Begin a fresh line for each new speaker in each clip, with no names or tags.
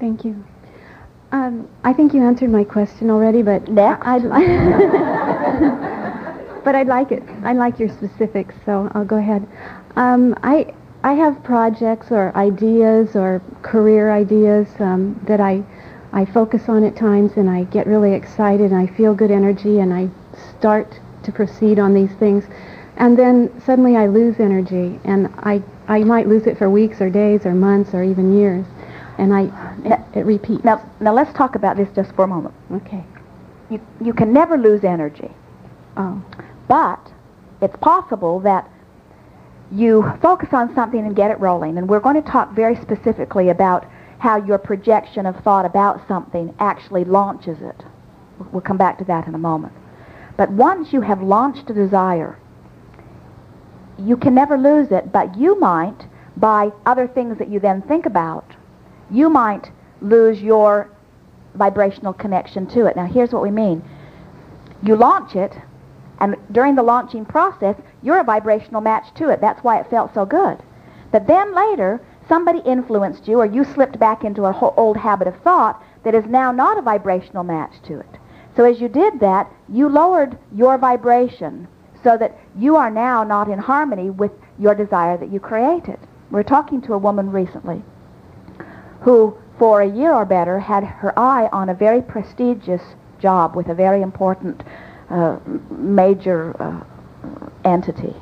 Thank you. I think you answered my question already, but
Next.
but I'd like it. I like your specifics, so I'll go ahead. I have projects or ideas or career ideas that I focus on at times, and I get really excited, and I feel good energy, and I start to proceed on these things, and then suddenly I lose energy, and I might lose it for weeks or days or months or even years, and it repeats.
Now let's talk about this just for a moment.
Okay.
You can never lose energy.
Oh.
But it's possible that you focus on something and get it rolling. And we're going to talk very specifically about how your projection of thought about something actually launches it. We'll come back to that in a moment. But once you have launched a desire, you can never lose it, but you might, by other things that you then think about, you might lose your vibrational connection to it. Now here's what we mean. You launch it, and during the launching process, you're a vibrational match to it. That's why it felt so good. But then later, somebody influenced you, or you slipped back into an old habit of thought that is now not a vibrational match to it. So as you did that, you lowered your vibration so that you are now not in harmony with your desire that you created. We were talking to a woman recently who, for a year or better, had her eye on a very prestigious job with a very important major entity.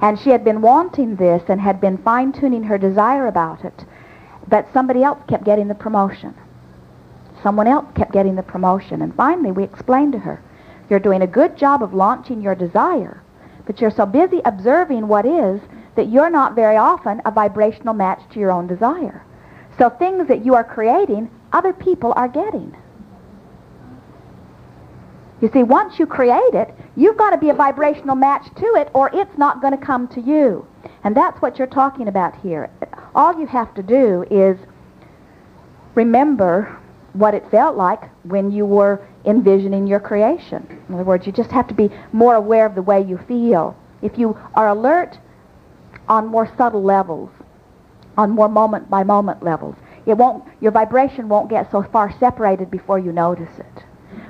And she had been wanting this and had been fine-tuning her desire about it, but somebody else kept getting the promotion. Someone else kept getting the promotion. And finally we explained to her, you're doing a good job of launching your desire, but you're so busy observing what is that you're not very often a vibrational match to your own desire. So things that you are creating, other people are getting. You see, once you create it, you've got to be a vibrational match to it, or it's not going to come to you. And that's what you're talking about here. All you have to do is remember what it felt like when you were envisioning your creation. In other words, you just have to be more aware of the way you feel. If you are alert on more subtle levels, on more moment-by-moment levels, your vibration won't get so far separated before you notice it.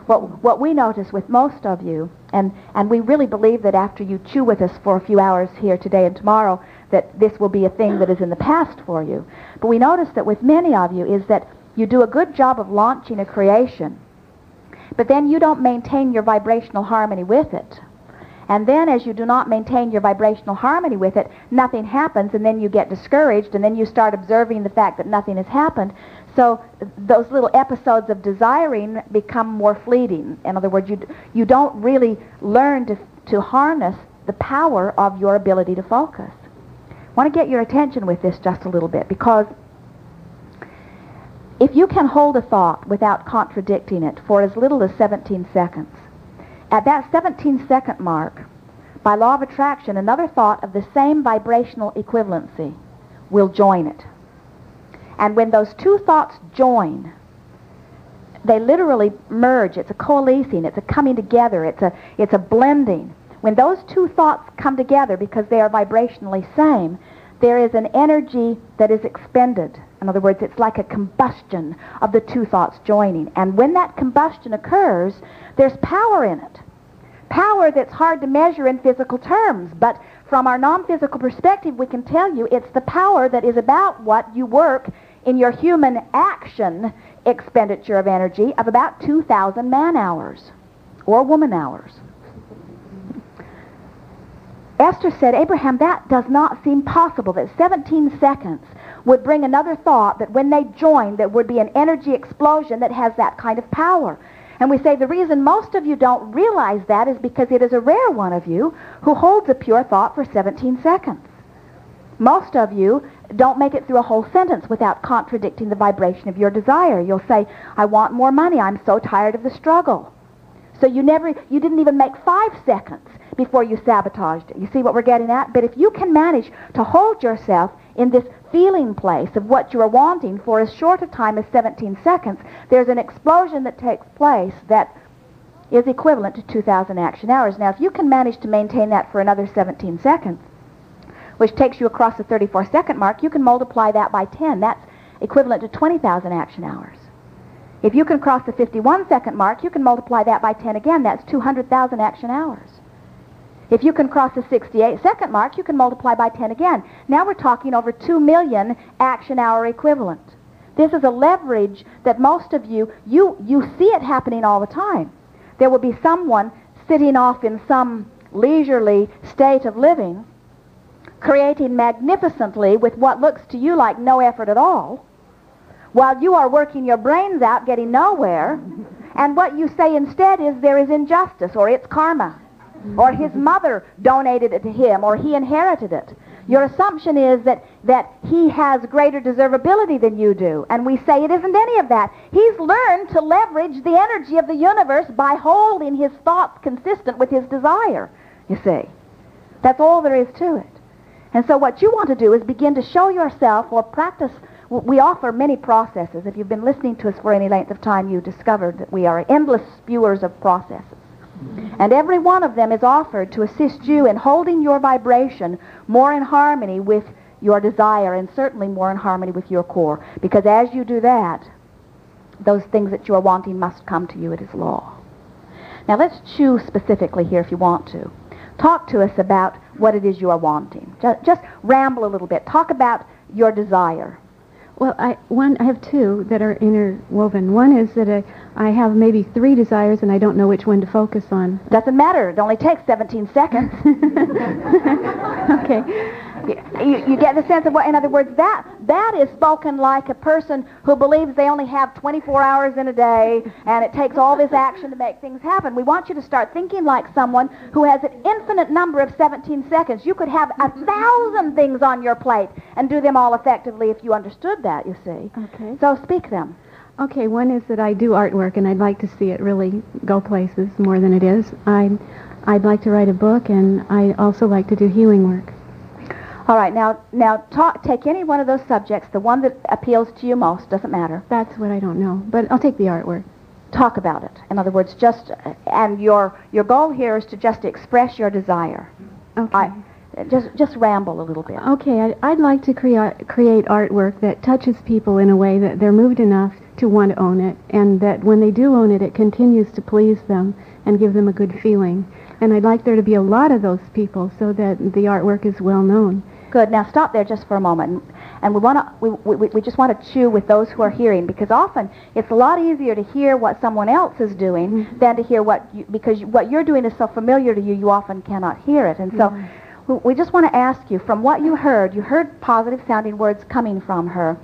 What we notice with most of you, and we really believe that after you chew with us for a few hours here today and tomorrow, that this will be a thing that is in the past for you. But we notice that with many of you is that you do a good job of launching a creation, but then you don't maintain your vibrational harmony with it. And then as you do not maintain your vibrational harmony with it, nothing happens, and then you get discouraged, and then you start observing the fact that nothing has happened. So those little episodes of desiring become more fleeting. In other words, you don't really learn to harness the power of your ability to focus. I want to get your attention with this just a little bit, because if you can hold a thought without contradicting it for as little as 17 seconds, at that 17-second mark, by law of attraction, another thought of the same vibrational equivalency will join it. And when those two thoughts join, they literally merge. It's a coalescing, it's a coming together, it's a blending. When those two thoughts come together because they are vibrationally same, there is an energy that is expended. In other words, it's like a combustion of the two thoughts joining. And when that combustion occurs, there's power in it. Power that's hard to measure in physical terms, but from our non-physical perspective, we can tell you it's the power that is about what you work in your human action expenditure of energy of about 2,000 man-hours or woman-hours. Esther said, Abraham, that does not seem possible, that 17 seconds would bring another thought that when they joined, there would be an energy explosion that has that kind of power. And we say the reason most of you don't realize that is because it is a rare one of you who holds a pure thought for 17 seconds. Most of you don't make it through a whole sentence without contradicting the vibration of your desire. You'll say, I want more money. I'm so tired of the struggle. So you didn't even make 5 seconds before you sabotaged it. You see what we're getting at? But if you can manage to hold yourself in this feeling place of what you are wanting for as short a time as 17 seconds, there's an explosion that takes place that is equivalent to 2,000 action hours. Now, if you can manage to maintain that for another 17 seconds, which takes you across the 34-second mark, you can multiply that by 10. That's equivalent to 20,000 action hours. If you can cross the 51-second mark, you can multiply that by 10 again. That's 200,000 action hours. If you can cross the 68-second mark, you can multiply by 10 again. Now we're talking over 2 million action hour equivalent. This is a leverage that most of you see it happening all the time. There will be someone sitting off in some leisurely state of living, creating magnificently with what looks to you like no effort at all, while you are working your brains out, getting nowhere, and what you say instead is there is injustice, or it's karma, or his mother donated it to him, or he inherited it. Your assumption is that he has greater deservability than you do, and we say it isn't any of that. He's learned to leverage the energy of the universe by holding his thoughts consistent with his desire, you see. That's all there is to it. And so what you want to do is begin to show yourself or practice. We offer many processes. If you've been listening to us for any length of time, you discovered that we are endless spewers of processes. And every one of them is offered to assist you in holding your vibration more in harmony with your desire, and certainly more in harmony with your core. Because as you do that, those things that you are wanting must come to you. It is law. Now let's choose specifically here if you want to. Talk to us about what it is you are wanting. Just ramble a little bit. Talk about your desire.
Well, I have two that are interwoven. One is that I have maybe 3 desires and I don't know which one to focus on.
Doesn't matter. It only takes 17 seconds.
Okay.
You get the sense of what, in other words, that is spoken like a person who believes they only have 24 hours in a day and it takes all this action to make things happen. We want you to start thinking like someone who has an infinite number of 17 seconds. You could have 1,000 things on your plate and do them all effectively if you understood that, you see.
Okay.
So speak them.
Okay, one is that I do artwork and I'd like to see it really go places more than it is. I'd like to write a book, and I also like to do healing work.
All right, now take any one of those subjects, the one that appeals to you most, doesn't matter.
That's what I don't know, but I'll take the artwork.
Talk about it. In other words, and your goal here is to just express your desire.
Okay.
Just ramble a little bit.
Okay, I'd like to create artwork that touches people in a way that they're moved enough to want to own it, and that when they do own it, it continues to please them and give them a good feeling. And I'd like there to be a lot of those people so that the artwork is well known.
Good. Now stop there just for a moment. And we just want to chew with those who are hearing, because often it's a lot easier to hear what someone else is doing than to hear because what you're doing is so familiar to you, you often cannot hear it. And so we just want to ask you, from what you heard positive sounding words coming from her.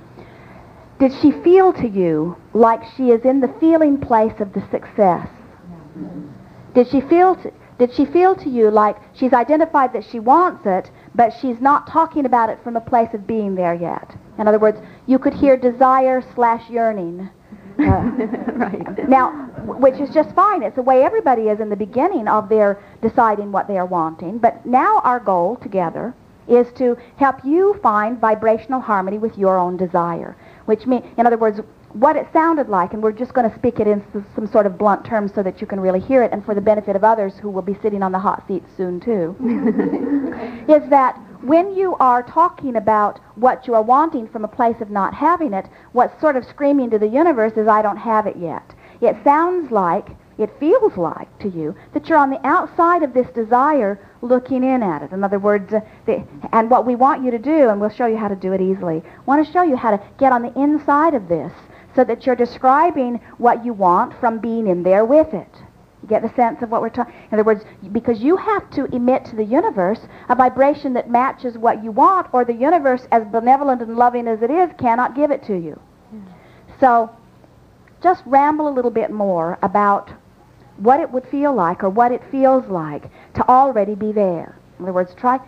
Did she feel to you like she is in the feeling place of the success? Did she feel to you like she's identified that she wants it, but she's not talking about it from a place of being there yet? In other words, you could hear desire/yearning.
Right.
Now, which is just fine. It's the way everybody is in the beginning of their deciding what they are wanting. But now our goal together is to help you find vibrational harmony with your own desire. Which means, in other words, what it sounded like, and we're just going to speak it in some sort of blunt terms so that you can really hear it, and for the benefit of others who will be sitting on the hot seat soon too, is that when you are talking about what you are wanting from a place of not having it, what's sort of screaming to the universe is, I don't have it yet. It sounds like, it feels like to you, that you're on the outside of this desire looking in at it. In other words, and what we want you to do, and we'll show you how to do it easily, want to show you how to get on the inside of this so that you're describing what you want from being in there with it. You get the sense of what we're talking? In other words, because you have to emit to the universe a vibration that matches what you want, or the universe, as benevolent and loving as it is, cannot give it to you. So just ramble a little bit more about what it would feel like, or what it feels like to already be there. In other words, try.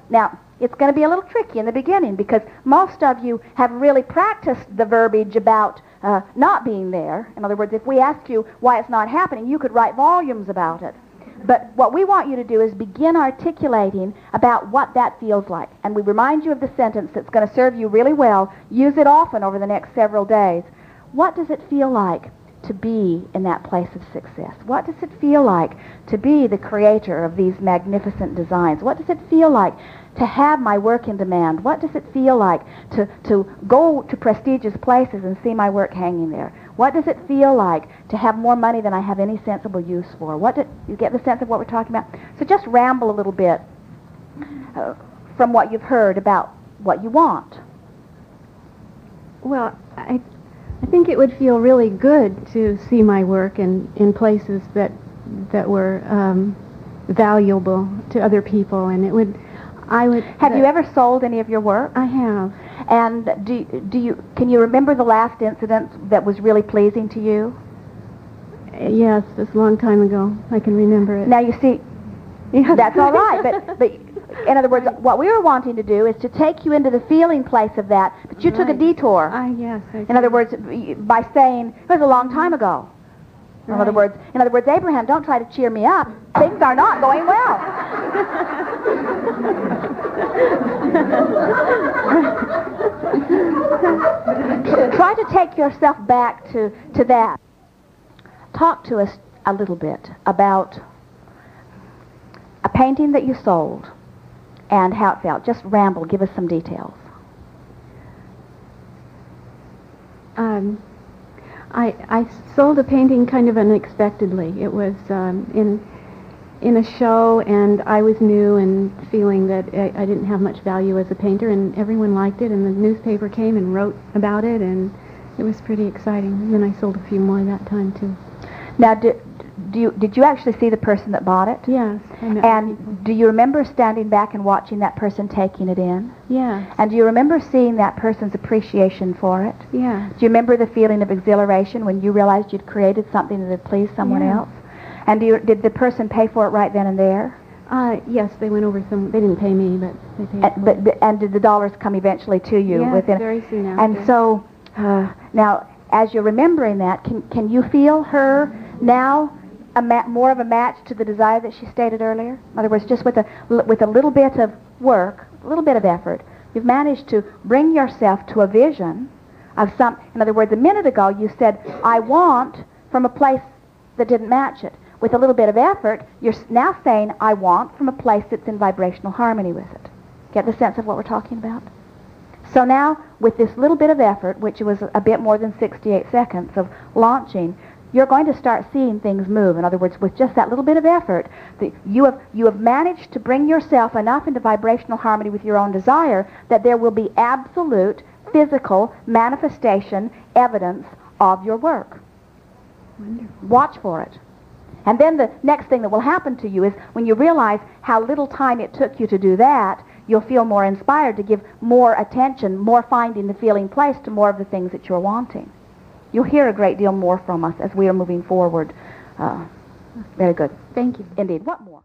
Now, it's going to be a little tricky in the beginning, because most of you have really practiced the verbiage about not being there. In other words, if we ask you why it's not happening, you could write volumes about it. But what we want you to do is begin articulating about what that feels like. And we remind you of the sentence that's going to serve you really well. Use it often over the next several days. What does it feel like to be in that place of success? What does it feel like to be the creator of these magnificent designs? What does it feel like to have my work in demand? What does it feel like to go to prestigious places and see my work hanging there? What does it feel like to have more money than I have any sensible use for? You get the sense of what we're talking about? So just ramble a little bit from what you've heard about what you want.
Well, I think it would feel really good to see my work in places that were valuable to other people, and
Have you ever sold any of your work?
I have.
And can you remember the last incident that was really pleasing to you?
Yes, it's a long time ago. I can remember it.
Now you see, that's all right. But in other words, what we were wanting to do is to take you into the feeling place of that. But you took a detour.
Yes.
In other words, by saying it was a long time ago. In other words, Abraham, don't try to cheer me up. Things are not going well. Try to take yourself back to that. Talk to us a little bit about a painting that you sold and how it felt. Just ramble. Give us some details.
I sold a painting kind of unexpectedly. It was in a show, and I was new and feeling that I didn't have much value as a painter, and everyone liked it, and the newspaper came and wrote about it, and it was pretty exciting. And then I sold a few more that time too.
Now, did you actually see the person that bought it?
Yes.
And do you remember standing back and watching that person taking it in?
Yes.
And do you remember seeing that person's appreciation for it?
Yes.
Do you remember the feeling of exhilaration when you realized you'd created something that had pleased someone else? And did the person pay for it right then and there?
Yes, they went over some. They didn't pay me, but they paid for it.
And did the dollars come eventually to you?
Yes, very soon after.
And so, now, as you're remembering that, can you feel her now more of a match to the desire that she stated earlier? In other words, just with a little bit of work, a little bit of effort, you've managed to bring yourself to a vision of some. In other words, a minute ago you said, I want, from a place that didn't match it. With a little bit of effort, you're now saying, I want, from a place that's in vibrational harmony with it. Get the sense of what we're talking about? So now, with this little bit of effort, which was a bit more than 68 seconds of launching, you're going to start seeing things move. In other words, with just that little bit of effort, you have managed to bring yourself enough into vibrational harmony with your own desire that there will be absolute physical manifestation, evidence of your work.
Wonderful.
Watch for it. And then the next thing that will happen to you is when you realize how little time it took you to do that, you'll feel more inspired to give more attention, more finding the feeling place to more of the things that you're wanting. You'll hear a great deal more from us as we are moving forward. Very good.
Thank you.
Indeed. What more?